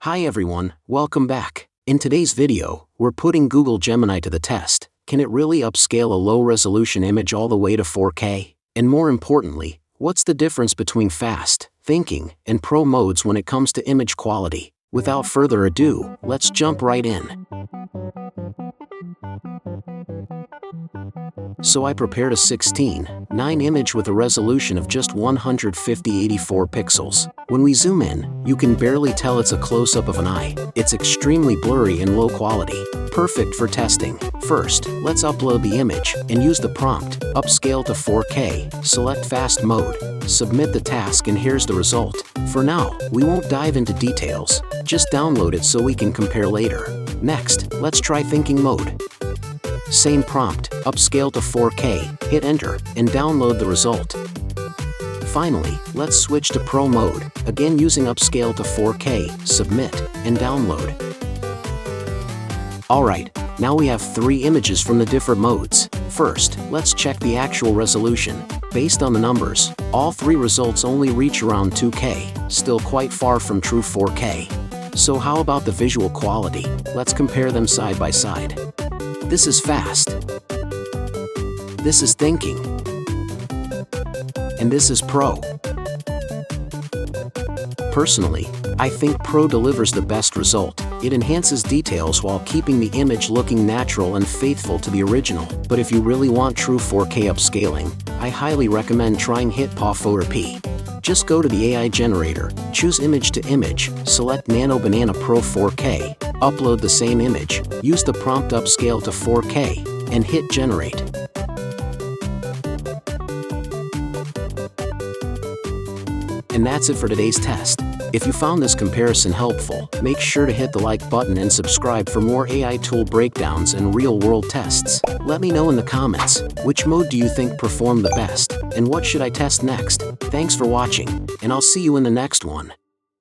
Hi everyone, welcome back. In today's video, we're putting Google Gemini to the test. Can it really upscale a low-resolution image all the way to 4K? And more importantly, what's the difference between fast, thinking, and pro modes when it comes to image quality? Without further ado, let's jump right in. So I prepared a 16:9 image with a resolution of just 150/84 pixels. When we zoom in, you can barely tell it's a close-up of an eye. It's extremely blurry and low quality, perfect for testing. First, let's upload the image and use the prompt, upscale to 4K, select fast mode, submit the task, and here's the result. For now, we won't dive into details, just download it so we can compare later. Next, let's try thinking mode. Same prompt, upscale to 4K, hit enter, and download the result. Finally, let's switch to Pro mode, again using upscale to 4K, submit, and download. Alright, now we have 3 images from the different modes. First, let's check the actual resolution. Based on the numbers, all 3 results only reach around 2K, still quite far from true 4K. So how about the visual quality? Let's compare them side by side. This is fast. This is thinking. And this is pro. Personally, I think Pro delivers the best result. It enhances details while keeping the image looking natural and faithful to the original. But if you really want true 4K upscaling, I highly recommend trying HitPaw FotorPea. Just go to the AI generator, choose image to image, select Nano Banana Pro 4K, upload the same image, use the prompt upscale to 4K, and hit generate. And that's it for today's test. If you found this comparison helpful, make sure to hit the like button and subscribe for more AI tool breakdowns and real-world tests. Let me know in the comments, which mode do you think performed the best, and what should I test next? Thanks for watching, and I'll see you in the next one.